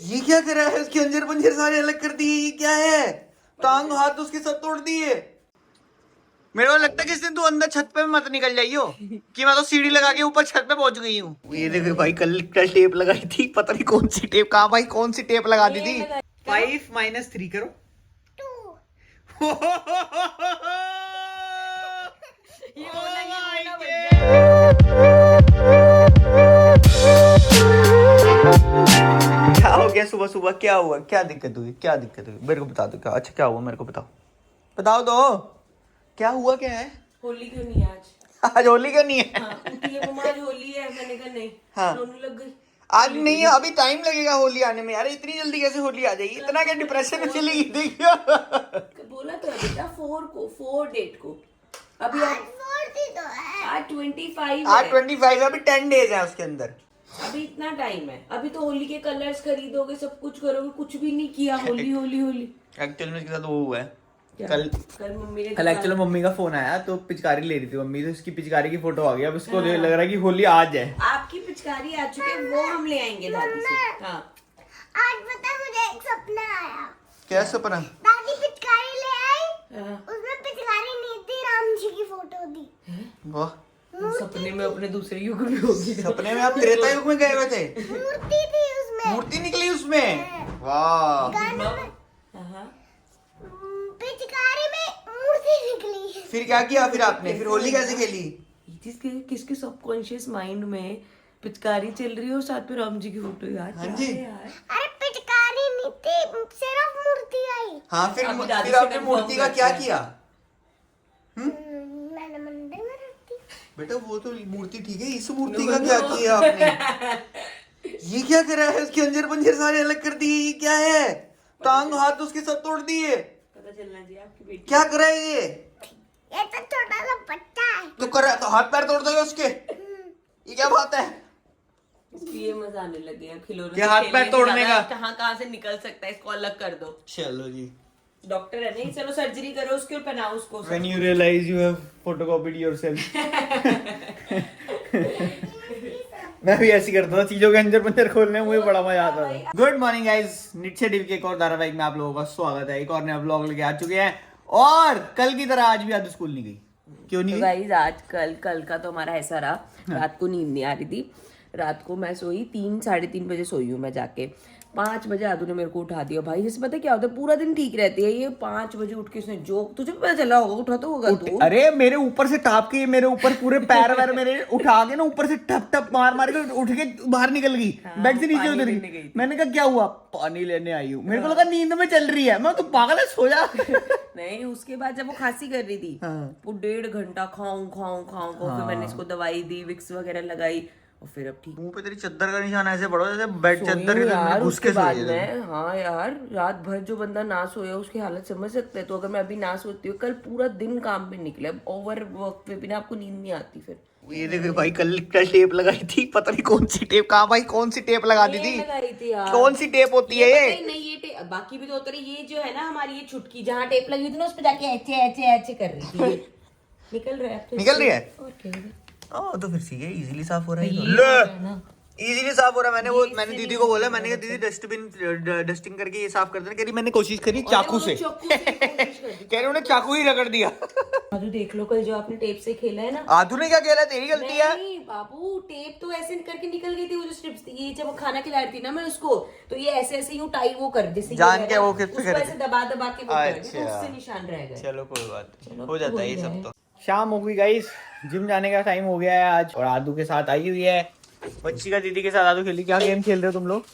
ये क्या करा है? उसके अंजर पंजर सारे अलग कर दिए। ये क्या है? टांग हाथ उसके सब तोड़ दिए। मेरे को लगता है किस दिन तू अंदर छत पे मत निकल जाइयो कि मैं तो सीढ़ी लगा के ऊपर छत पे पहुंच गई हूँ। ये देखो भाई, कल टेप लगाई थी, पता नहीं कौन सी टेप, कहाँ भाई कौन सी टेप लगा दी थी। 5 - 3 करो। 2 क्या हो गया? सुबह सुबह क्या हुआ? क्या दिक्कत हुई? क्या दिक्कत हुई? मेरे को बता दो। क्या अच्छा क्या हुआ? मेरे को बताओ, बताओ दो। क्या हुआ? क्या है? होली क्यों नहीं है आज? आज होली का नहीं है। हाँ, उठी है मम्मा आज होली है। मैंने कहा नहीं। हाँ। रोने लग गई। आज नहीं है, अभी टाइम लगेगा होली आने में। यार इतनी जल्दी कैसे होली आ जाएगी? इतना क्या डिप्रेशन में चली गई? देखियो बोला तो है बेटा 4 डेट को। अभी आज 25 आज है। 25 अभी 10 डेज है उसके अंदर। अभी इतना टाइम है। अभी तो होली के कलर्स खरीदोगे, सब कुछ करोगे, कुछ भी नहीं किया। होली होली होली। एक्चुअल में इसके साथ वो हुआ है। क्या? कल कल मम्मी ने कल एक्चुअली मम्मी का फोन आया तो पिचकारी ले रही थी मम्मी, तो उसकी पिचकारी की फोटो आ गई। अब उसको लग रहा है कि होली आज है। आपकी पिचकारी आ चुके हैं, वो हम ले आएंगे दादी से। हाँ आज पता है मुझे एक सपना आया। क्या सपना? दादी पिचकारी ले आई, हाँ। उसमें पिचकारी नहीं थी, राम जी की फोटो थी। वाह, वो सपने में अपने दूसरे युग में होगी। सपने में आप त्रेता युग में गए हुए थे। मूर्ति थी उसमें। मूर्ति निकली उसमें। वाह, गानों में हाँ। पिचकारी में मूर्ति निकली। फिर क्या किया? फिर आपने फिर होली कैसे खेली? किसके सबकॉन्शियस माइंड में पिचकारी चल रही है और साथ में राम जी की फोटो। यार हाँ क्या जी। है यार? अरे पिचकारी नहीं थी, सिर्फ मूर्ति आई। हाँ, फिर अभी दादी फिर से आपने confirm मूर्ति का करते क्या हैं। किया? मैंने मंदिर में रख दी। बेटा वो तो मूर्ति ठीक है, इस मूर्ति का क्या किया आपने? ये क्या करा है? उसके अंजर पंजर सारे अलग कर दिए। ये क्या है? टांग हाथ उसके सब तोड़ दिए। पता चलना चाहिए आपकी बेटी। क्या करा है ये? ये तो छोटा सा बच्चा है। तो करा तो हाथ पैर तोड़ दोगे उसके? ये क्या बात है? इसकी ये मजा आने लगे हैं खिलौने ये से हाथ खेलने पैर से तोड़ने ज्यादा का। कहाँ से निकल सकता है, इसको अलग कर दो। चलो जी। डॉक्टर है नहीं, चलो सर्जरी करो उसके और पहनाओ उसको। When you realize you have photocopied yourself. मैं भी ऐसी करता था, चीजों के अंदर पंजर खोलने में मुझे बड़ा मजा आता था। गुड मॉर्निंग गाइस, नित्य डिव के एक और धारावाहिक में आप लोगों का स्वागत है। एक और नया व्लॉग लेके आ चुके हैं और कल की तरह आज भी आदि स्कूल नहीं गई। क्यों नहीं तो गई? गाइस आज कल का तो हमारा ऐसा रहा, रात को नींद नहीं आ रही थी। रात को मैं सोई 3-3:30 बजे सोई हूँ मैं जाके। 5 बजे आदू ने मेरे को उठा दिया। भाई जैसे पता क्या होता है, पूरा दिन ठीक रहती है, ये 5 बजे उठ के उसने जोक, तुझे भी पता चला होगा, उठा तो होगा तू। अरे मेरे ऊपर से टाप के मेरे ऊपर पूरे पैर वैर मेरे उठा के ना ऊपर से टप टप मार मार के उठ के बाहर निकल गई। बेड से नीचे पानी उतर लेने गई। गई थी। मैंने कहा क्या हुआ? पानी लेने आई हूँ। मेरे को लगा नींद में चल रही है। मैं तो पागल है, सो जा। नहीं, उसके बाद जब वो खांसी कर रही थी वो 1.5 घंटा खाऊं फिर मैंने इसको दवाई दी, विक्स वगैरह लगाई और फिर अब ठीक। मुंह पे तेरी चद्दर का निशान ऐसे पड़ो जैसे बेड चद्दर यार घुस उसके के बाद सोई है। में, हाँ यार रात भर जो बंदा ना सोया उसकी हालत समझ सकते हैं। तो अगर मैं अभी ना सोती हूँ, कल पूरा दिन काम पे निकले, ओवर वर्क पे भी ना आपको नींद नहीं आती फिर। ये देखो भाई, कल टेप लगाई थी, पता नहीं कौन सी टेप, कहाँ भाई कौन सी टेप लगा दी थी? लगाई थी यार। कौन सी टेप होती है पता ये? ही नहीं, ये टेप बाकी भी तो होते रहे। ये जो है ना हमारी ये छुटकी, जहाँ टेप लगी हुई थी ना उस पे जाके ऐसे ऐसे ऐसे कर रही थी। ये निकल रहा है अब तो निकल इससे। रही है? और क्या है? तो फिर ठीक है, इजीली साफ हो रहा ये है। ना। इजीली साफ हो रहा है। मैंने दीदी को बोला, मैंने कहा दीदी डस्टिंग करके ये साफ कर देना। कह रही मैंने कोशिश करी चाकू से। चाकू से कोशिश कर दी। कह रही उन्हें चाकू ही रगड़ दिया। आदू देख लो, कल जो आपने टेप से खेला है ना। आदू ने क्या खेला? तेरी गलती है। नहीं बाबू, टेप तो ऐसे करके निकल गई थी वो जो स्ट्रिप्स थी। ये जब वो खाना खिला रही थी ना मैं उसको, तो ये ऐसे ऐसे यूं टाई वो कर जैसे जान के वो किस पे उसको कर ऐसे दबा दबा के वो कर दी, तो अच्छा। उससे निशान रह गए। चलो कोई बात चलो, हो जाता है ये हो सब। गया तो शाम हो गई गाइस, जिम जाने का टाइम हो गया है आज और आदू के साथ आई हुई है बच्ची का। दीदी के साथ आदू खेली। क्या गेम खेल रहे हो तुम लोग?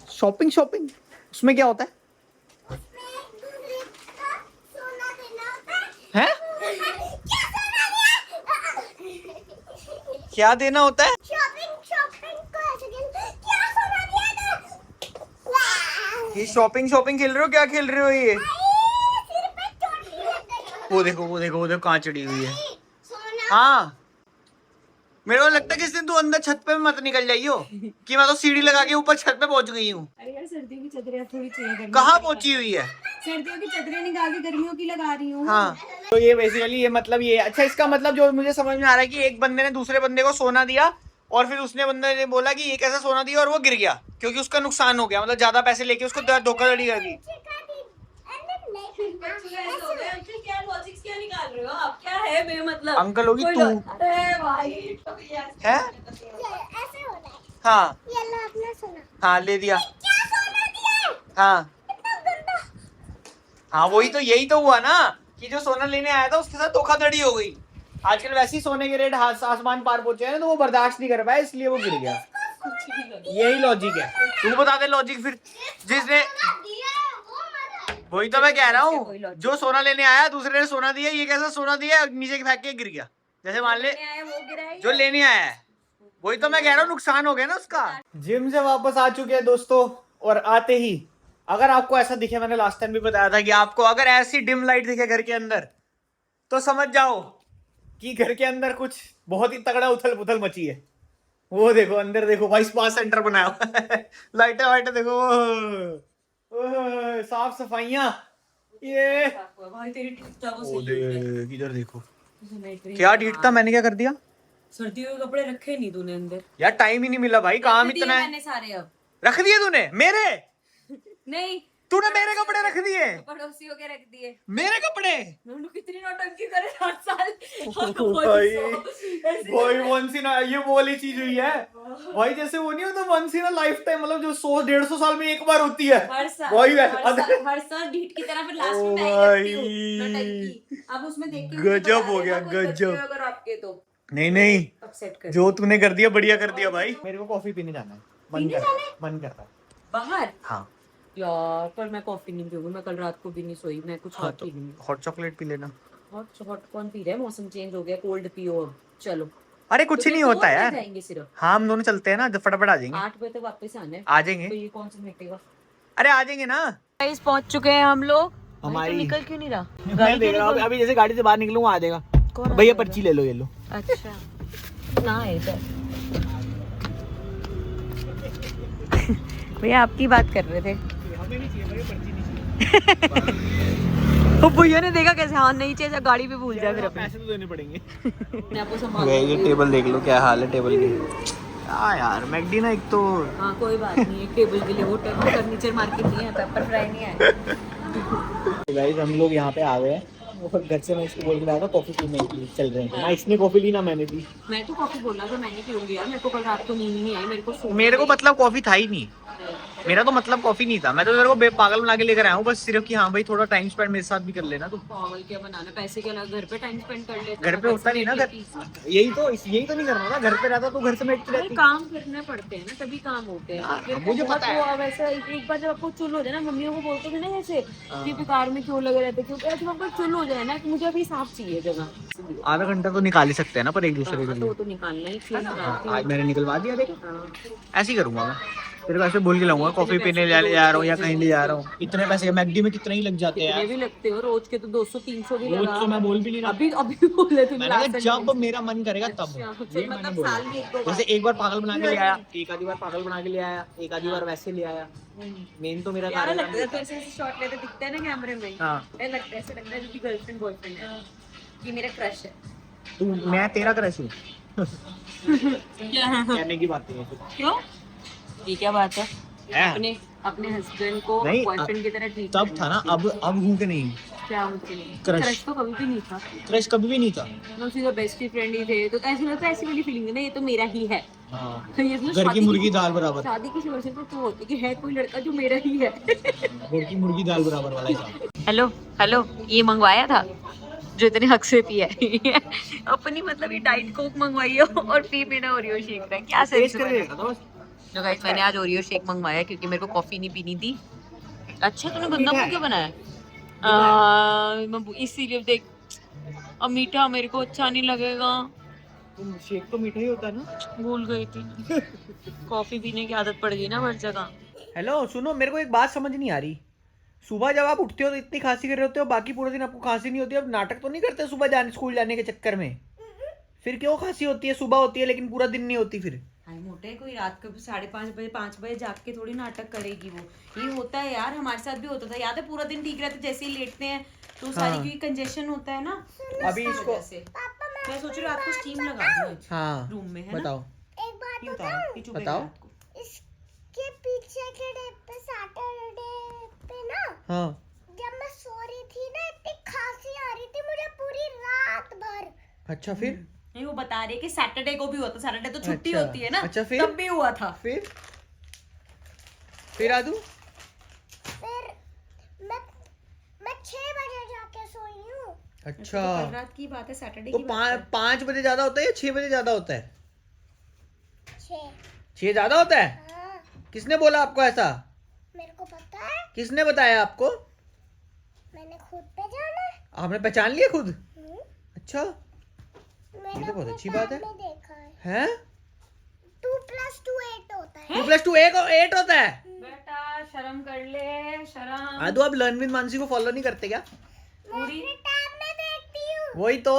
शॉपिंग शॉपिंग उसमें क्या होता है? उसमें दूसरे का सोना देना होता है। हैं? क्या क्या देना होता है? शॉपिंग को ऐसे खेलते हैं, क्या सोना दिया था? ये शॉपिंग खेल रहे हो? क्या खेल रहे हो ये? सिर पे चोट लग गई। वो देखो कहाँ चढ़ी हुई है। सोना हाँ, मेरे को लगता है किस दिन तू अंदर छत पे मत निकल जाइयो कि मैं तो सीढ़ी लगा के ऊपर छत पे पहुंच गई हूँ। अरे यार सर्दियों की चदरें थोड़ी चाहिए। कहाँ पहुंची हुई है? सर्दियों की चदरें निकाल के गर्मियों की लगा रही हूँ। हाँ, तो ये बेसिकली ये मतलब ये अच्छा, इसका मतलब जो मुझे समझ में आ रहा है कि एक बंदे ने दूसरे बंदे को सोना दिया और फिर उसने बंदे ने बोला कि ये कैसा सोना दिया, और वो गिर गया क्योंकि उसका नुकसान हो गया, मतलब ज्यादा पैसे लेके उसको धोखाधड़ी कर दी। क्या लॉजिक्स क्या निकाल रहे हो आप? क्या है बेमतलब? अंकल होगी कोई तू। अरे भाई है ऐसे हो रहा है। हाँ ये लो अपना सोना। हाँ ले दिया। क्या सोना दिया है? हाँ इतना गंदा। हाँ वही तो, यही तो हुआ ना कि जो सोना लेने आया था उसके साथ धोखाधड़ी हो गई। आजकल वैसे ही सोने के रेट आसमान पार पहुंचे हैं, तो वो बर्दाश्त नहीं कर पाया, इसलिए वो गिर गया। यही लॉजिक है। तू बता दे लॉजिक फिर। जिसने, दिया है, वो मरा। वही तो मैं कह रहा कोई हूँ, logic जो सोना लेने आया दूसरे ने सोना दिया, ये कैसा सोना दिया नीचे फेंक के गिर गया। जैसे मान ले वो गिरा है जो लेने आया है, वही तो मैं कह रहा हूँ, नुकसान हो गया ना उसका। जिम से वापस आ चुके हैं दोस्तों, और आते ही अगर आपको ऐसा दिखे, मैंने लास्ट टाइम भी बताया था कि आपको अगर ऐसी डिम लाइट दिखे घर के अंदर, तो समझ जाओ कि घर के अंदर कुछ बहुत ही तगड़ा उथल पुथल मची है। वो देखो अंदर, देखो भाई स्पा सेंटर बनाया हुआ है। लाइटें वाइटें देखो, साफ सफाइयाँ, ये भाई तेरी टीप था वो ओ सही है। दे, किधर देखो क्या क्या डीटता, मैंने क्या कर दिया सर्दियों के कपड़े रखे नहीं तूने अंदर? यार, टाइम ही नहीं मिला भाई, काम रख दिए इतना है। मैंने सारे अब। रख दिए तूने मेरे? नहीं, तूने मेरे कपड़े रख दिए? पड़ोसियों के रख दिए। मेरे कपड़े? नन्नू कितनी नौटंकी करे 8 साल। भाई वंस इन ये वो वाली चीज हुई है भाई, जैसे वो नहीं होता वंस इन लाइफ टाइम, मतलब जो 100-150 साल में एक बार होती है। हर साल वही है। हर साल ढीठ की तरह फिर लास्ट में ओ मैं ही लगती हूँ भाई। नौटंकी। अब उसमें देख के मुझे गजब बता हो गया, देना कोई बच्चे गजब। अगर आपके तो नहीं नहीं, अपसेट कर जो तूने कर दिया बढ़िया कर दिया भाई। मेरे को कॉफी पीने जाना है, मन कर रहा है। बाहर। हाँ यार पर मैं कॉफी नहीं पीऊंगी, मैं कल रात को भी नहीं सोई, मैं कुछ हाँ, हॉट पी लूंगी। हॉट चॉकलेट पी लेना। हॉट कौन पी रहा है? मौसम चेंज हो गया, कोल्ड पियो अब। चलो अरे कुछ तो नहीं फिर होता 2 बजे यार। जाएंगे सिर्फ। हाँ हम दोनों चलते हैं ना, फटाफट आ जाएंगे। 8 बजे तक वापस आना है। आ जाएंगे। तो ये कौन सा मिटेगा? अरे आ जाएंगे ना। गाइस पहुंच चुके हैं हम लोग। हमारी- भाई, तो निकल क्यों नहीं रहा? मैं देख रहा हूँ अभी, जैसे गाड़ी से बाहर निकलूंगा आ जाएगा। कौन भैया आएगा? पर्ची ले लो, ये लो। अच्छा ना है इधर। भैया आपकी बात कर रहे थे। तो भैया ने देखा कैसे, हाँ नहीं चाहिए, गाड़ी पे भूल जाए फिर अपने। पैसे तो देने पड़ेंगे। मैं आपको संभाल ये टेबल देख लो क्या हाल है टेबल की। हाँ यार मैकडी ना, एक तो हाँ कोई बात नहीं, एक टेबल के लिए वो फर्नीचर मार्केट नहीं है, पेपर फ्राई नहीं है। गाइस हम लोग यहाँ पे आ गए हैं, और घर से मैं इसको बोल के आया था कॉफी पीने के लिए चल रहे हैं। ना इसने कॉफी ली ना मैंने ली। मैं तो कॉफी बोला था, मैंने पीऊंगी यार, मेरे को कल रात को नींद नहीं आई, मेरे को मतलब कॉफी था ही नहीं, मेरा तो मतलब कॉफी नहीं था। मैं तो तेरे को पागल बना के लेकर आया हूँ बस, सिर्फ कि हाँ भाई थोड़ा टाइम स्पेंड मेरे साथ भी कर लेना। तो पागल क्या बनाना, पैसे के अलग घर पे टाइम स्पेंड कर लेते। घर पे होता नहीं ना, घर यही तो नहीं करना था। घर पे रहता तो घर से बैठ के रहती। काम करने पड़ते हैं ना, तभी काम होते हैं। मेरे को मुझे बहुत पता है। वो वैसा एक बार जब आपको चुल हो जाए ना, मम्मियों को बोलते थे ना ऐसे कि बेकार में क्यों लगे रहते, क्योंकि जब आपको चुल हो जाए ना कि मुझे अभी साफ चाहिए जगह। आधा घंटा तो निकाल ही सकते हैं ना पर एक दूसरे के तो लिए। वो तो निकालना ही चाहिए। आज मैंने निकलवा दिया, देख हाँ। ऐसे ही करूंगा मैं। तेरे को ऐसे बोल के लाऊंगा कॉफी पीने जा रहा हूँ या कहीं ले जा रहा हूँ। इतने पैसे मैकडी में कितने ही लग जाते हैं कितने यार। भी लगते हो रोज के, तो 200-300 भी रोज लगा। तो मैं बोल भी नहीं रहा। अभी बोले तुम मैंने कहा जब मेरा मन करेगा तब। अच्छा, ये मैंने मतलब बोला। साल में 1-2 बार। जैसे एक बार पागल बना के ले आया, एक आधी बार पागल बना के ले आया, एक आधी बार वैसे ले आया। मेन तो मेरा प्यारा कार्यक्रम लगता है, तो ऐसे शॉट लेते दिखता है ना कैमरे में। हाँ। ऐसे लगता है कि गर्लफ्रेंड बॉयफ्रेंड है, ये मेरा क्रश है। तू मैं तेरा क्रश हूँ। क्या कहने की बात है। क्यों? ये क्या बात है? है? अपने हस्बैंड को नहीं, बॉयफ्रेंड की तरह ट्रीट तब था ना, अब हूँ कि नहीं। क्या मुझे नहीं, Crush। क्रश तो कभी भी नहीं था। क्रश कभी भी नहीं था। हम सीधा बेस्ट फ्रेंड ही थे, तो ऐसे लगता है ऐसी वाली फीलिंग है ना, ये तो मेरा ही है। हाँ। तो ये तो घर की शादी मुर्गी दाल बराबर। शादी की सिचुएशन तो होती कि है कोई लड़का जो मेरा ही है। घर की मुर्गी दाल बराबर वाला हिसाब। हेलो ये मंगवाया था जो इतने हक से पिया है। अपनी मतलब ये डाइट कोक मंगवाई हो और पी बिना ओरियो शेक का, क्या सेंस है? तो गाइस मैंने आज ओरियो शेक मंगवाया क्योंकि मेरे को कॉफी नहीं पीनी थी। अच्छा तूने बंदा को क्यों बनाया? इसीलिए देख, अब मीठा मेरे को अच्छा नहीं लगेगा। शेक तो मीठा ही होता है ना। भूल गई थी। कॉफी पीने की आदत पड़ गई ना हर जगह। हेलो सुनो, मेरे को एक बात समझ नहीं आ रही। सुबह जब आप उठते हो तो इतनी खांसी कर रहे होते हो, बाकी पूरे दिन आपको खांसी नहीं होती। अब नाटक तो नहीं करते सुबह स्कूल जाने के चक्कर में? फिर क्यों खांसी होती है? सुबह होती है लेकिन पूरा दिन नहीं होती फिर। अरे मोटे, कोई रात को 5:30 बजे 5 बजे जाग के थोड़ी नाटक करेगी वो। ये होता है यार, हमारे साथ भी होता था, याद है? पूरा दिन ठीक रहते, जैसे ही लेटते हैं तो सारी क्योंकि कंजेशन होता है ना। अभी इसको मैं सोच रही हूँ आपको स्टीम लगा दूं हाँ रूम में, है ना? बताओ। एक ये उतारो, ये चुभेगा बताओ। रात को। इसके पीछे के डे पे सैटरडे पे ना हाँ जब मैं सो रही थी ना इतनी खांसी आ रही थी मुझे पूरी रात भर। अच्छा फिर नहीं, वो बता रही है कि सैटरडे को भी होता, सैटरडे तो छुट्टी अच्छा, होती है ना, अच्छा, फिर? तब भी हुआ था। फिर आदू फिर मैं 6 बजे जाके सोई हूँ। अच्छा तो कल रात की बात है, सैटरडे तो की बात है। 5 बजे ज्यादा होता है या 6 बजे ज्यादा होता है? 6। 6 ज्यादा होता है? हाँ किसने बोला आपको ऐसा? मेरे को पता है, किसने बताया आपको? मैंने खुद पे जाना है। आपने पहचान लिया खुद? अच्छा मैंने ये तो बहुत अपने अच्छी बात टैब है। में देखा है। हैं? 2 + 2 8 होता है। 2 + 2 8 होता है? बेटा शर्म कर ले, शर्म। आदू आप लर्न विद मानसी को फॉलो नहीं करते क्या? पूरी मैं टैब में देखती हूँ। वही तो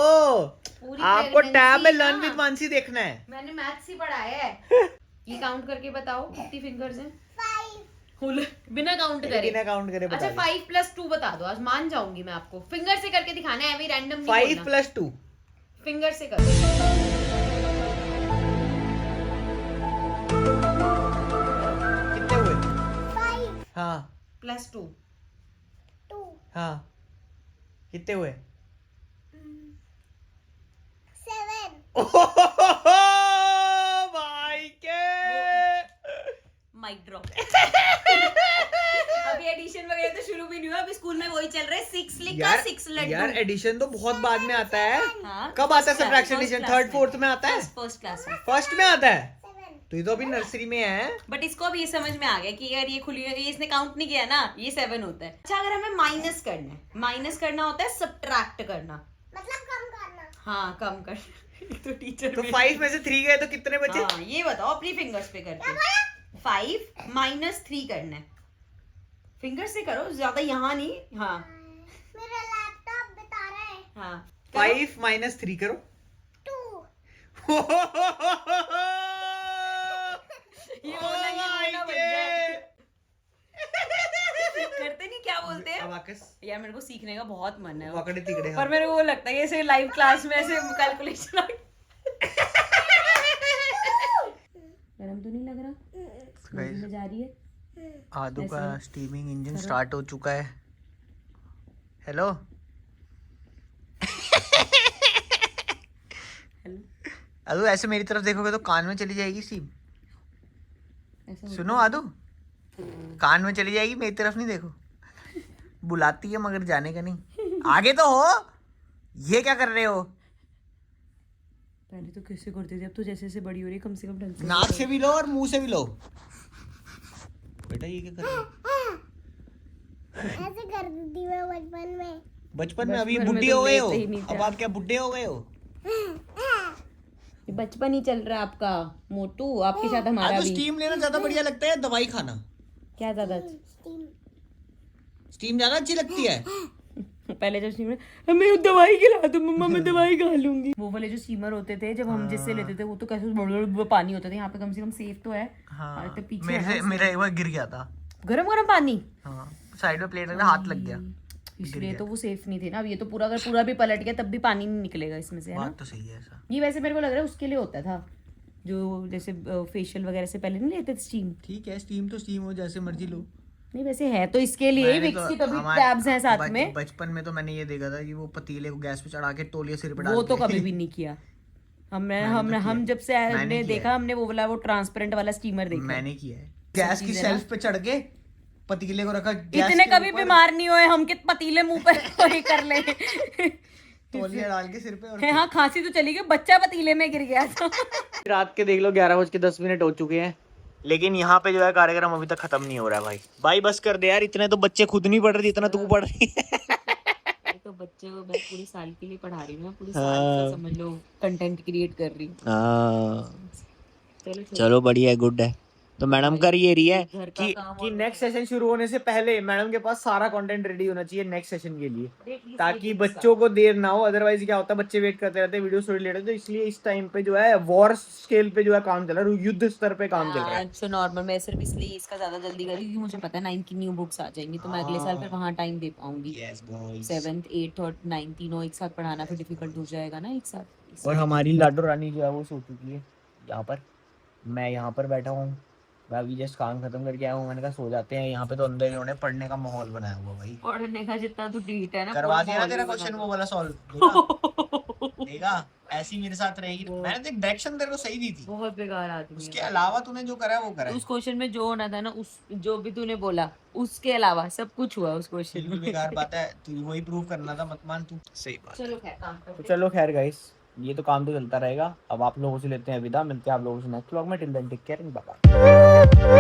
पूरी आपको pregnancy टैब में ना। लर्न विद मानसी देखना है। मैंने मैथ्स ही पढ़ा है। ये काउंट करके बताओ कितनी फिंगर्स हैं? 5। बिना काउंट करे। बिना काउंट करे अच्छा बता 5 + 2 बता दो, आज मान जाऊंगी मैं आपको। फिंगर से करके दिखाना है, अभी रैंडम नहीं 5 बोलना। + 2 फिंगर से करो। कितने हुए? 5 हाँ +2 2 हाँ कितने हुए? 7। भाई के माइक ड्रॉप। अभी एडिशन वगैरह तो शुरू भी नहीं हुआ, अभी स्कूल में वही चल रहा है। 6 लिखा, 6 यार लड्डू। एडिशन तो बहुत बाद में आता है। हाँ, कब आता है first subtraction class, addition? first 3rd class 4th में आता है? फर्स्ट क्लास में। फर्स्ट में आता है? 7 तो ये तो अभी नर्सरी में है। बट इसको अब ये समझ में आ गया कि यार ये खुली हुई, ये इसने काउंट नहीं किया ना, ये 7 होता है। अच्छा अगर हमें माइनस करना है, माइनस करना होता है सब्ट्रैक्ट करना। मतलब कम करना। हाँ कम कर। तो टीचर तो 5 में से 3 गए तो कितने बचे? हाँ ये बताओ अपनी फिंगर्स पे करके। 5 - 3 करना है, फिंगर से करो, ज्यादा यहाँ नहीं। हाँ मेरा लैपटॉप बता रहा है हाँ 5 - 3 करो। 2। ये बोला बन जाए। करते नहीं, क्या बोलते हैं अबाकस यार, मेरे को सीखने का बहुत मन है वाकड़े तिकड़े पर मेरे को वो लगता है ऐसे लाइव क्लास में ऐसे कैलकुलेशन। गरम तो नहीं लग रहा? में जा रही है। आदू का स्टीमिंग इंजन स्टार्ट हो चुका है। हेलो हेलो आदू ऐसे मेरी तरफ देखोगे तो कान में चली जाएगी स्टीम। ऐसा सुनो आदू कान में चली जाएगी, मेरी तरफ नहीं देखो। बुलाती है मगर जाने का नहीं। आगे तो हो, ये क्या कर रहे हो? पहले तो कैसे करते थे, अब तो जैसे जैसे बड़ी हो रही है कम से कम ढंग से। नाक से भी लो और मुंह से भी लो। बेटा ये क्या कर रहे हो? ऐसे कर दी मैं बचपन में। बचपन में अभी बचपन में बुढ़ी तो हो गए हो, लेते ही नहीं थे। अब आप क्या बुढ़े हो गए हो? ये बचपन ही चल रहा है आपका मोटू, आपके साथ हमारा आदू भी। स्टीम लेना ज्यादा बढ़िया लगता है दवाई खाना? क्या ज्यादा स्टीम। स्टीम ज्यादा अच्छी लगती है? पहले जो स्टीमर, हमें दवाई खिला दो मम्मा, मैं दवाई खा लूंगी। वो वाले जो स्टीमर होते थे जब हम जिससे लेते थे, वो तो कैसे बड़े पानी होता था। यहाँ पे कम से कम सेफ तो है। हाँ तो पीछे मेरे मेरा एक बार गिर गया था। गरम गरम पानी, हाँ साइड में प्लेट रखा, हाथ लग गया। इसलिए तो वो सेफ नहीं थे ना। अब ये तो पूरा अगर पूरा भी पलट गया तब भी पानी नहीं निकलेगा इसमें से, है ना। बात तो सही है ऐसा। ये वैसे मेरे को लग रहा है उसके लिए होता था, जो जैसे फेशियल वगैरह से पहले नहीं लेते थे स्टीम। ठीक है स्टीम तो स्टीम हो, जैसे मर्जी लो। नहीं वैसे है तो इसके लिए ही, विक्स की तो भी टैब्स हैं साथ में। बचपन में तो मैंने ये देखा था कि वो पतीले को गैस पे चढ़ा के तौलिया सिर पे डाल वो तो के। कभी भी नहीं किया हमने। हम जब से हमने देखा, हमने वो वाला वो ट्रांसपेरेंट वाला स्टीमर देखा। मैंने किया है। गैस की शेल्फ पे चढ़ के पतीले को रखा, गैस इतने के कभी ऊपर बीमार नहीं हुए हम कि पतीले मुंह पर वही कर ले। तौलिया डाल के सिर पे। और हाँ खांसी तो चली गई, बच्चा पतीले में गिर गया था। रात के देख लो 11:10 हो चुके हैं, लेकिन यहाँ पे जो है कार्यक्रम अभी तक खत्म नहीं हो रहा है। भाई बस कर दे यार, इतने तो बच्चे खुद नहीं पढ़ रहे जितना तू पढ़ रही है। तो बच्चे को मैं पूरे साल के लिए पढ़ा रही हूँ, पूरे साल का समझ लो कंटेंट क्रिएट कर रही हूँ। चलो बढ़िया है, गुड है। तो मैडम कर ये रही है घर का काम कि नेक्स्ट सेशन शुरू होने से पहले मैडम के पास सारा कंटेंट रेडी होना चाहिए नेक्स्ट सेशन के लिए, ताकि बच्चों को देर ना हो। अदरवाइज क्या होता है, बच्चे वेट करते रहते हैं वीडियो स्टोरी लेते हैं। तो इसलिए इस टाइम पे जो है वॉर स्केल पे जो है काम चल रहा है, युद्ध स्तर पे काम चल रहा है। अच्छा नॉर्मल, मैं सिर्फ इसलिए इसका ज्यादा जल्दी करी क्योंकि मुझे पता है 9 की न्यू बुक्स आ जाएंगी, तो मैं अगले साल फिर वहाँ टाइम दे पाऊंगी। 7th 8th और 9 तीनों एक साथ पढ़ाना फिर डिफिकल्ट हो जाएगा ना एक साथ। और हमारी लाडो रानी जो है वो सो चुकी है यहाँ पर। मैं यहाँ पर बैठा हूँ, मैं अभी जस्ट काम खत्म करके आया हूँ, मैंने कहा सो जाते हैं। यहाँ पे तो अंदर इन्होंने पढ़ने का माहौल बनाया हुआ भाई। पढ़ने का जितना तू ढीठ है ना, करवा पूरा दिया ना माहौल तेरा ही क्वेश्चन बना वो वाला सॉल्व। दो। देखा ऐसी मेरे साथ रहेगी। मैंने तो डायरेक्शन तेरे को सही दी थी, बहुत बेकार आदमी उसके है। अलावा तूने जो करा है वो करा है। उस क्वेश्चन में जो होना था ना, उस जो भी तूने बोला उसके अलावा सब कुछ हुआ उस फिर क्वेश्चन भी में। बेकार बात है, तू वही प्रूव करना था, मत मान तू। सही बात। चलो खैर काम तो करते चलो खैर गाइस, ये तो काम तो चलता रहेगा। अब आप लोगों से लेते हैं विदा, मिलते हैं आप लोगों से नेक्स्ट व्लॉग में। Till then take care, bye bye.